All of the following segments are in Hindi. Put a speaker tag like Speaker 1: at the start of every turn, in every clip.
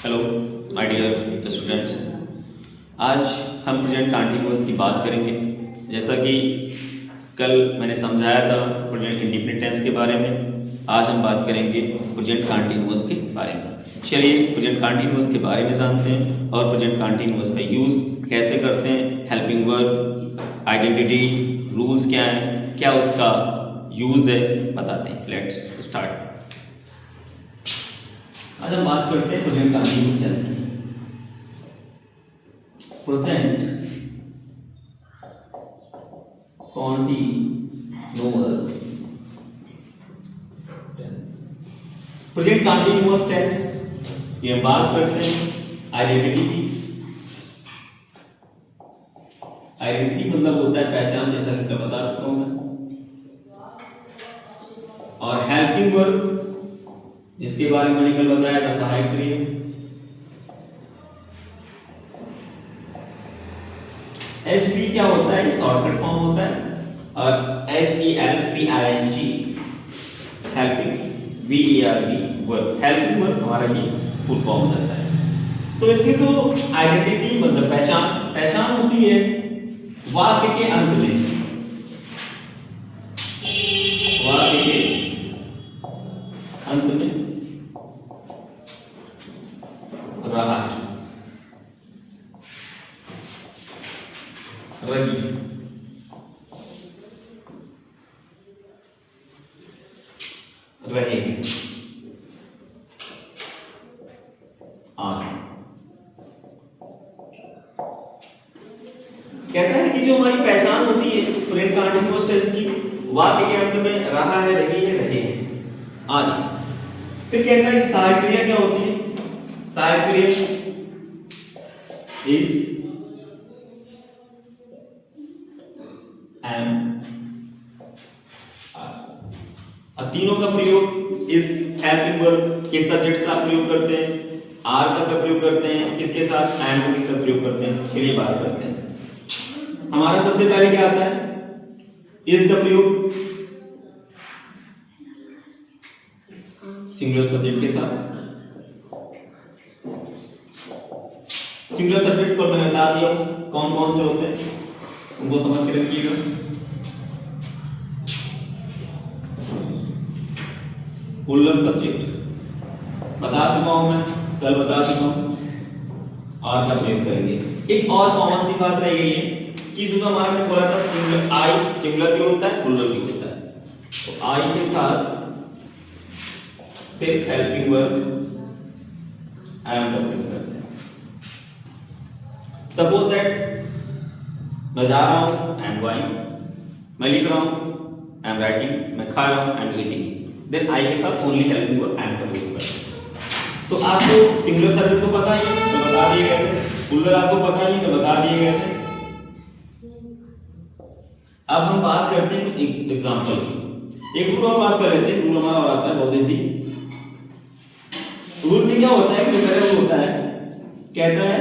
Speaker 1: हेलो माय डियर स्टूडेंट्स, आज हम प्रेजेंट कंटिन्यूअस की बात करेंगे। जैसा कि कल मैंने समझाया था प्रेजेंट इंडेफिनिट टेंस के बारे में, आज हम बात करेंगे प्रेजेंट कंटिन्यूअस के बारे में। चलिए प्रेजेंट कंटिन्यूअस के बारे में जानते हैं और प्रेजेंट कंटिन्यूअस का यूज़ कैसे करते हैं, हेल्पिंग वर्ब, आइडेंटिटी, रूल्स क्या हैं, क्या उसका यूज़ है, बताते हैं। Let's start. आज हम बात करते हैं प्रेजेंट कंटिन्यूअस टेंस की। Present continuous tense, present continuous tense ये हम बात करते हैं आइडेंटिटी की। आइडेंटिटी मतलब होता है पहचान, जैसा कि मैं बता चुका हूं मैं। और हेल्पिंग वर्ब, जिसके बारे में मैंने कल बताया था, सहायक क्रिया। HV क्या होता है? शॉर्टकट फॉर्म होता है। और HELPING helping, VERB verb, helping verb हमारा ये फुल फॉर्म हो जाता है। तो इसकी जो आइडेंटिटी मतलब पहचान होती है वाक्य के अंत में, वाक्य के अंत में रहा, रही, रहेगी, कहता है कि जो हमारी पहचान होती है प्रेजेंट कंटीन्यूअस टेंस की, वाक्य के अंत में रहा है, रही है, रहे आदि। फिर कहता है कि सहायक क्रिया क्या होती है? सहायक क्रिया इज एम अब तीनों का प्रयोग इस हेल्पिंग वर्ब के सब्जेक्ट से आप प्रयोग करते हैं, आर का प्रयोग करते हैं, किसके साथ? एम को किससे प्रयोग करते हैं, फिर ये बात करते हैं। हमारा सबसे पहले क्या आता है? इज का प्रयोग सिंगुलर सब्जेक्ट के साथ। सिंगुलर सब्जेक्ट को मैंने बता दिया कौन कौन से होते हैं, उनको समझ के रखिएगा। प्लूरल सब्जेक्ट बता चुका हूं मैं, कल बता चुका हूं। और का प्रयोग करेंगे। एक और कॉमन सी बात रह गई है कि जो हमारा मैंने बोला था सिंगुलर, आई सिंगुलर भी होता है, प्लूरल भी होता है। तो आई के साथ सिर्फ हेल्पिंग वर्ब एम का प्रयोग करते हैं। सपोज दैट मैं जा रहा हूं, आई एम गोइंग, मैं लिख रहा हूं, आई एम राइटिंग, मैं खा रहा हूं, I am eating, then I के साथ ओनली हेल्पिंग वर्ब एम का प्रयोग करते हैं। तो आपको सिंगुलर सब्जेक्ट को पता ही है तो बता दिए गए थे, प्लूरल आपको पता ही है तो बता दिए गए थे। अब हम बात करते हैं एग्जांपल की। एक रूल और बात कर लेते हैं। रूल हमारा और आता है बहुत इजी। रूल में क्या होता है कि तरह होता है, कहता है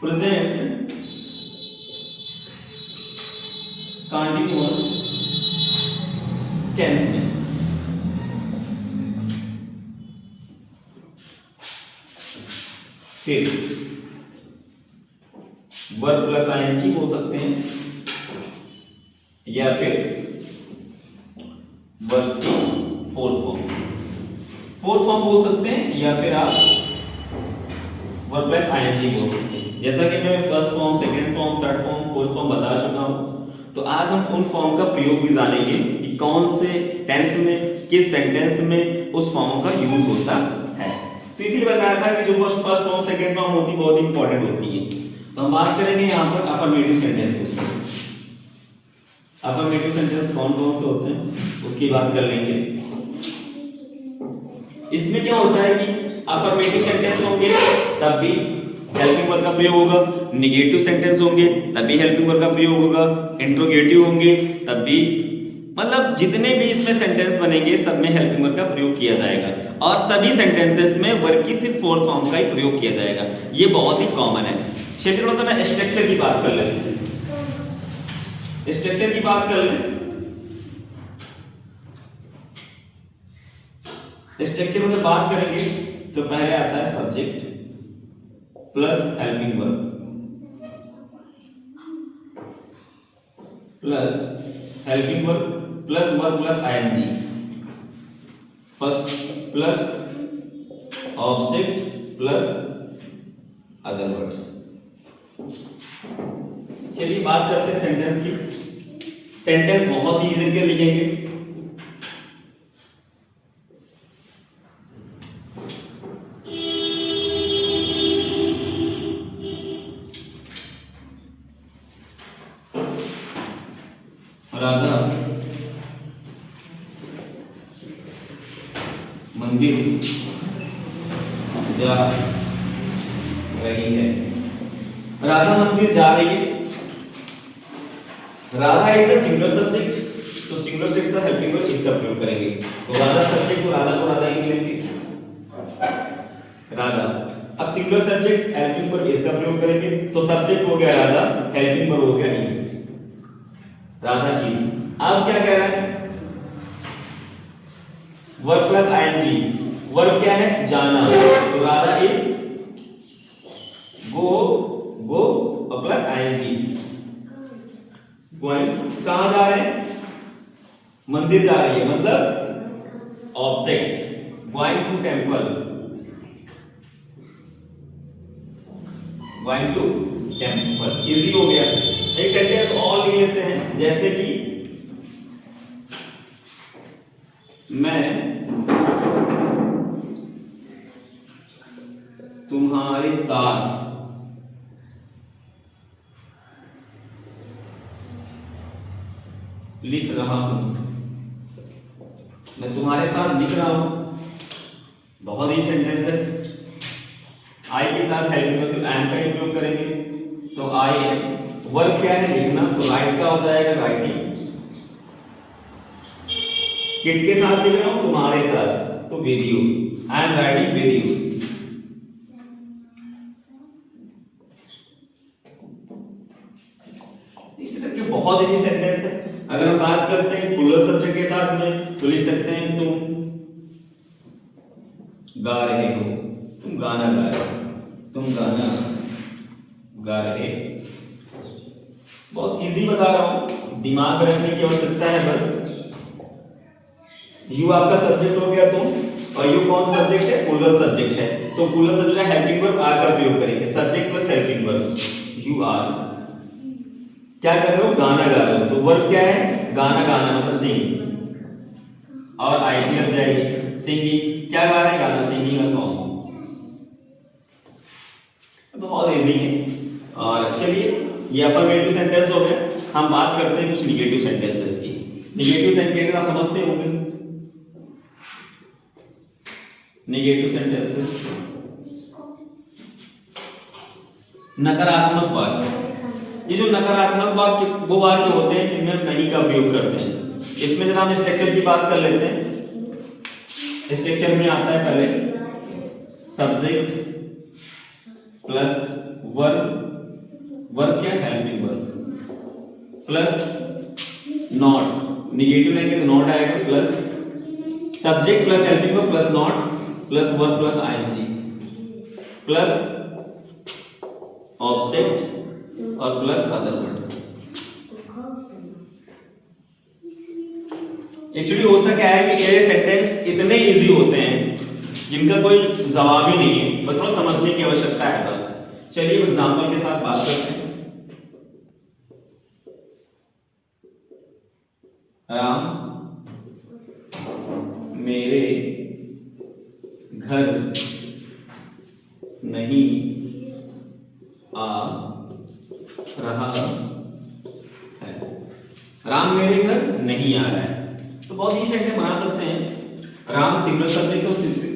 Speaker 1: प्रेजेंट कंटीन्यूअस टेंस में सिर्फ वर्ब प्लस आईएनजी बोल सकते हैं, या फिर वर्ब की फोर्थ फॉर्म बोल सकते हैं, या फिर आप वर्ब प्लस आईएनजी बोल सकते हैं। जैसा कि मैं first form, second form, third form, fourth form बता चुका हूं। तो आज हम उन फॉर्म का प्रयोग भी जानेंगे कि कौन से टेंस में, किस सेंटेंस में उस फॉर्म का यूज होता है। तो इसलिए बताया था कि जो फर्स्ट फॉर्म, सेकंड फॉर्म होती है बहुत इंपॉर्टेंट होती है। तो हम बात करेंगे यहाँ पर अफर्मेटिव सेंटेंसेस में। अफर्मेटिव सेंटेंस कौन कौन से होते हैं उसकी बात कर लेंगे। इसमें क्या होता है कि अफर्मेटिव सेंटेंस होंगे तब भी हेल्पिंग वर्ब का प्रयोग होगा, नेगेटिव सेंटेंस होंगे तब भी हेल्पिंग वर्ब का प्रयोग होगा, इंट्रोगेटिव होंगे तब भी, मतलब जितने भी इसमें सेंटेंस बनेंगे सब में हेल्पिंग वर्ब का प्रयोग किया जाएगा। और सभी सेंटेंसेस में वर्ब की सिर्फ फोर्थ फॉर्म का ही प्रयोग किया जाएगा। ये बहुत ही कॉमन है। चलिए थोड़ा सा मैं स्ट्रक्चर की बात कर लेते हैं। स्ट्रक्चर की बात कर लें। स्ट्रक्चर में बात करेंगे तो पहले आता है subject plus helping verb plus helping verb plus ING, first plus object plus other words. चलिए बात करते हैं सेंटेंस की। सेंटेंस बहुत ही इजी करके लिखेंगे। राधा मंदिर जा रही है। राधा मंदिर जा रही है। Radha is a singular subject, तो सिंगुलर सब्जेक्ट का हेल्पिंग वर्ब इसका प्रयोग करेंगे। तो राधा सब्जेक्ट को राधा ही लेंगे, राधा। अब सिंगुलर सब्जेक्ट हेल्पिंग वर्ब इसका प्रयोग करेंगे, तो सब्जेक्ट हो गया राधा, हेल्पिंग वर्ब हो गया इज, राधा इज। अब क्या कह रहा है, वर्ब प्लस आईएनजी। वर्ब क्या है, जाना, तो राधा इज गो और प्लस आईएनजी, कहां जा रहे हैं, मंदिर जा रही है, मतलब object, going to temple, going to temple. Easy हो गया। एक सेंटेंस और लिख लेते हैं, जैसे कि मैं तुम्हारे साथ लिख रहा हूं, मैं तुम्हारे साथ लिख रहा हूं। बहुत ही सेंटेंस है। आई के साथ हेल्पिंग वर्ब सिर्फ एम का उपयोग करेंगे, तो आई एम। वर्ब क्या है, लिखना, तो राइट का हो जाएगा राइटिंग। किसके साथ लिख रहा हूं, तुम्हारे साथ, तो with you, I am writing with you. इसी तरह के बहुत इजी सेंटेंस है। अगर हम बात करते हैं प्लूरल सब्जेक्ट के साथ में, तो लिख सकते हैं तुम गा रहे हो, तुम गाना गा रहे हो, तुम गाना गा रहे। बहुत इजी बता रहा हूं, दिमाग में रखने की आवश्यकता है बस। यू आपका सब्जेक्ट हो गया तुम, और यू कौन सा सब्जेक्ट है, प्लूरल सब्जेक्ट है, तो प्लूरल सब्जेक्ट का हेल्पिंग वर्ब आर का प्रयोग करेंगे, subject plus helping verb. You are क्या कर रहे हो, गाना गा रहे हो, तो वर्ब क्या है, गाना गाना मतलब सिंग, और आई भी लग जाएगी, सिंगिंग। क्या गा रहे हैं, गाना, सिंगिंग अ सॉन्ग। बहुत इजी है। और चलिए ये अफर्मेटिव सेंटेंस हो गए। हम बात करते हैं कुछ निगेटिव सेंटेंसेस की। निगेटिव सेंटेंस आप समझते होंगे, निगेटिव सेंटेंसेस, नकारात्मक वाक्य। ये जो नकारात्मक वाक्य, वो वाक्य होते हैं जिनमें हम नहीं का प्रयोग करते हैं। इसमें जरा हम स्ट्रक्चर की बात कर लेते हैं। स्ट्रक्चर में आता है पहले सब्जेक्ट प्लस वर्ब, वर्ब क्या, helping verb, plus not, negative लेंगे तो नॉट आएगा, plus subject plus helping verb plus not plus verb plus ING, plus object और प्लस अदर वर्ड। एक्चुअली होता क्या है कि ये सेंटेंस इतने इजी होते हैं जिनका कोई जवाब ही नहीं है, बस थोड़ा समझने की आवश्यकता है बस। चलिए एग्जांपल के साथ बात करते हैं। राम मेरे घर नहीं आ रहा है। राम मेरे घर नहीं आ रहा है, तो बहुत ही सेंटेंस बना सकते हैं। राम सिंगुलर सब्जेक्ट को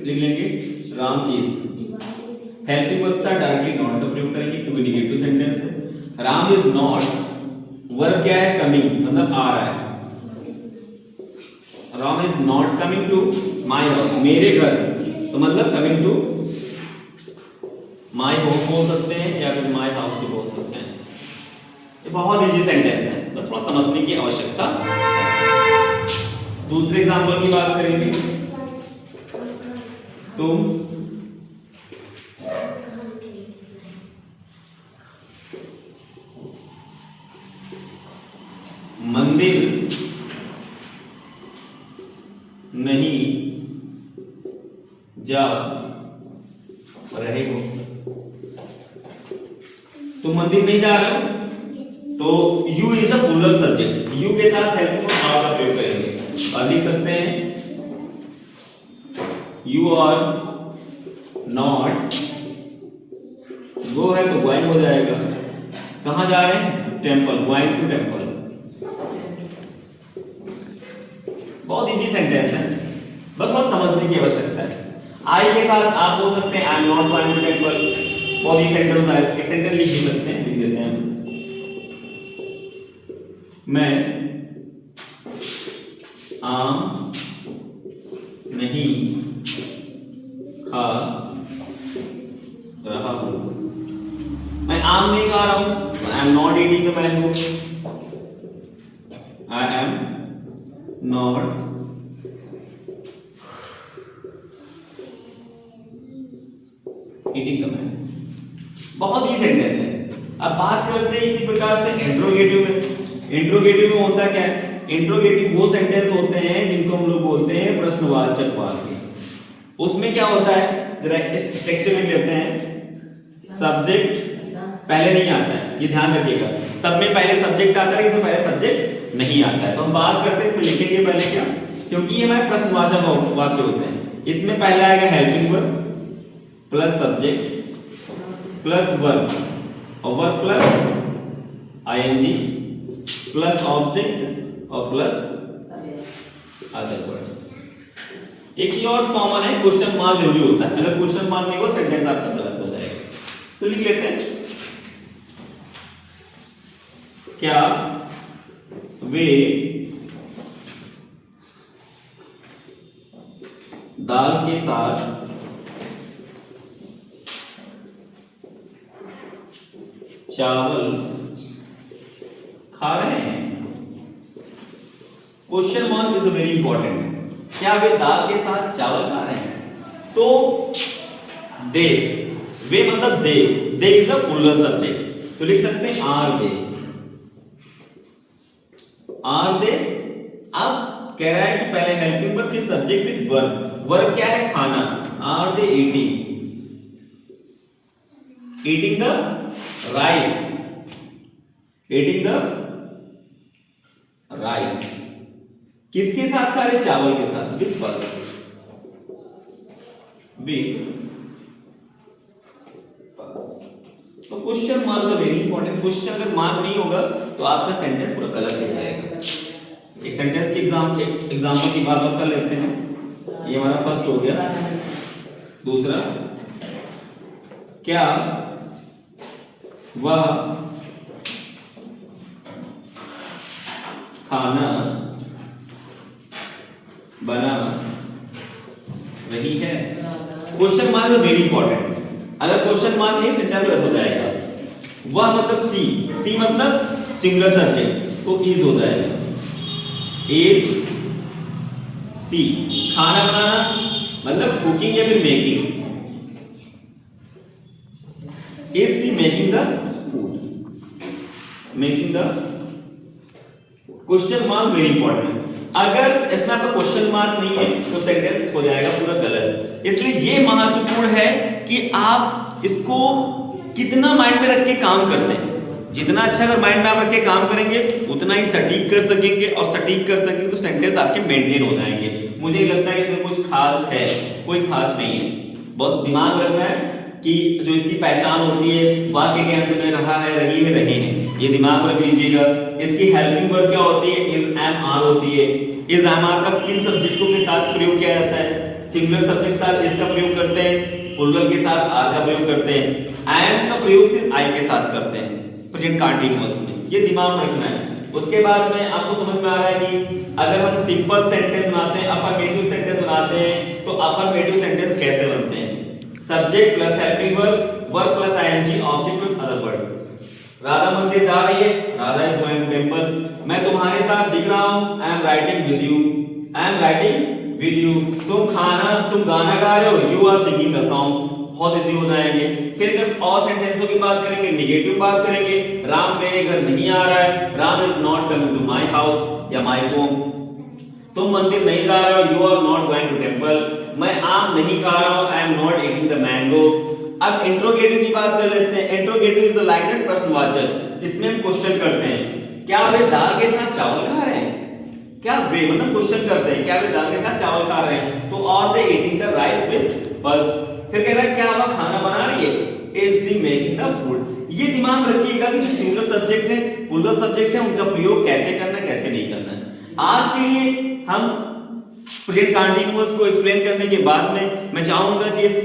Speaker 1: लिख लेंगे, राम इज। हेल्पिंग वर्ब से डायरेक्टली नॉट का प्रयोग करेंगे क्योंकि निगेटिव सेंटेंस है। राम इज नॉट, वर्ब क्या है, कमिंग, मतलब आ रहा है। Ram is not coming to my house, मेरे घर, तो मतलब कमिंग टू माई होम बोल सकते हैं या फिर माई हाउस भी बोल सकते हैं। ये बहुत इजी सेंटेंस है, बस थोड़ा समझने की आवश्यकता है। दूसरे एग्जांपल की बात करेंगे, तुम जा रहे हो, तुम मंदिर नहीं जा रहे हो, तो you is a plural subject, you के साथ हेल्पिंग वर्ब आर का प्रयोग करेंगे और लिख सकते हैं यू आर नॉट, गो है तो गोइंग हो जाएगा, कहां जा रहे हैं, टेंपल, गोइंग टू टेंपल। बहुत इजी सेंटेंस है, बस बहुत समझने की आवश्यकता है। आई के साथ आप बोल सकते हैं I am not going to temple, बहुत ही सेंटेंस है, एक सेंटेंस लिख भी सकते हैं, लिख देते हैं मैं आम नहीं खा रहा हूं, मैं आम नहीं खा रहा हूं, I am not eating the mango, I am not eating the mango. बहुत ही सेंटेंस है। अब बात करते हैं इसी प्रकार से इंट्रोगेटिव में। इंट्रोगेटिव में होता क्या है, इंट्रोगेटिव वो सेंटेंस होते हैं जिनको हम लोग बोलते हैं प्रश्नवाचक वाक्य। उसमें क्या होता है, जरा स्ट्रक्चर में लेते हैं, सब्जेक्ट पहले नहीं आता है, ये ध्यान रखिएगा, सब में पहले सब्जेक्ट आता है, इसमें पहले सब्जेक्ट नहीं आता है। तो हम बात करते हैं इसमें लिखेंगे पहले क्या, क्योंकि ये हमारे प्रश्नवाचक वाक्य होते हैं। इसमें पहले आएगा helping verb plus subject plus verb और verb plus ING plus object और प्लस अदर वर्ड्स। एक ही और कॉमन है, क्वेश्चन मार्क जरूरी होता है, अगर क्वेश्चन मार्क नहीं हो सेंटेंस आपका गलत हो जाएगा। तो लिख लेते हैं, क्या वे दाल के साथ चावल खा रहे हैं। Question mark is very important. क्या वे दाल के साथ चावल खा रहे हैं? तो दे, वे मतलब दे इज अ प्लूरल सब्जेक्ट, तो लिख सकते हैं आर दे, आर दे। अब कह रहा है कि पहले हेल्पिंग वर्ब फिर सब्जेक्ट विद वर्ब। वर्ब क्या है, खाना, are they eating, eating the rice, eating the rice. किसके साथ खा रहे, चावल के साथ, विद पल्स, विद पल्स। तो question mark is very important. Question अगर मार्क नहीं होगा तो आपका सेंटेंस पूरा गलत हो जाएगा। एक सेंटेंस की एग्जांपल की बात कर लेते हैं। ये हमारा फर्स्ट हो गया। दूसरा, क्या वह खाना बना रही है? Question mark is very important. अगर क्वेश्चन मार्क नहीं, सेंटेंस गलत हो जाएगा। वह मतलब सी मतलब सिंगुलर सब्जेक्ट, तो इज हो जाएगा, इज सी। खाना बनाना मतलब कुकिंग या फिर making, is she making the food, making the. Question mark very important है। अगर इसमें आपका क्वेश्चन मार्क नहीं है तो सेंटेंस हो जाएगा पूरा गलत। इसलिए ये महत्वपूर्ण है कि आप इसको कितना माइंड में रख के काम करते हैं। जितना अच्छा अगर माइंड में आप रख के काम करेंगे उतना ही सटीक कर सकेंगे, और सटीक कर सकेंगे तो सेंटेंस आपके मेंटेन हो जाएंगे। मुझे लगता है इसमें कुछ खास है, कोई खास नहीं है। बस दिमाग रखना है कि जो इसकी पहचान होती है वाक्य के अंत में रहा है, रही है, रहे हैं, ये दिमाग में रख लीजिएगा। इसकी हेल्पिंग वर्ब क्या होती है, इज एम आर होती है। इज एम आर का किन सब्जेक्टों के साथ प्रयोग किया जाता है? सिंगुलर सब्जेक्ट साथ इसका प्रयोग करते हैं, प्लूरल के साथ आर का प्रयोग करते हैं, एम का प्रयोग सिर्फ आई के साथ करते हैं प्रेजेंट कंटीन्यूअस में। ये दिमाग में रखना है। उसके बाद में आपको समझ में आ रहा है कि अगर हम सिंपल सेंटेंस बनाते हैं, अफर्मेटिव सेंटेंस बनाते हैं, तो अफर्मेटिव सेंटेंस कैसे बनते हैं? Subject plus helping verb, verb plus ING, object plus other word. Radha मंदिर जा रही है, Radha is going to temple. मैं तुम्हारे साथ लिख रहा हूं, I am writing with you, I am writing with you. तुम गाना गा रहे हो, you are singing a song. बहुत इजी हो जाएंगे। फिर अगर और सेंटेंसों की बात करेंगे, नेगेटिव बात करेंगे, राम मेरे घर नहीं आ रहा है, Ram is not coming to my house या माय होम। तुम मंदिर नहीं जा रहे हो, you are not going to temple. मैं आम नहीं खा रहा हूं, I am not eating the mango. अब इंट्रोगेटिव की बात कर लेते हैं। इंट्रोगेटिव इज लाइक दैट प्रश्नवाचक। इसमें हम क्वेश्चन करते हैं, क्या वे दाल के साथ चावल खा रहे हैं? क्या वे मतलब क्वेश्चन करते हैं, क्या वे दाल के साथ चावल खा रहे हैं? तो और दे eating the rice with pulse. फिर कह रहा है क्या वह खाना बना रही है? Is she making the food. ये दिमाग रखिएगा कि जो सिंगुलर सब्जेक्ट है, प्लूरल सब्जेक्ट है, उनका प्रयोग कैसे करना है, कैसे नहीं करना है। आज के लिए हम प्रेजेंट कंटीन्यूअस को एक्सप्लेन करने के बाद में मैं चाहूंगा कि इस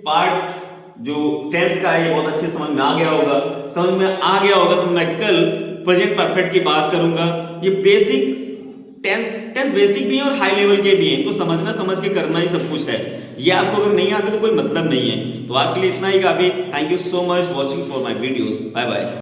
Speaker 1: पार्ट जो टेंस का है बहुत अच्छे समझ में आ गया होगा। समझ में आ गया होगा तो मैं कल प्रेजेंट परफेक्ट की बात करूंगा। ये बेसिक टेंस बेसिक भी है और हाई लेवल के भी हैं, इनको समझना, समझ के करना ही सब कुछ है। ये आपको अगर नहीं आता तो कोई मतलब नहीं है। तो आज के लिए इतना ही काफी। Thank you so much watching for my videos. Bye bye.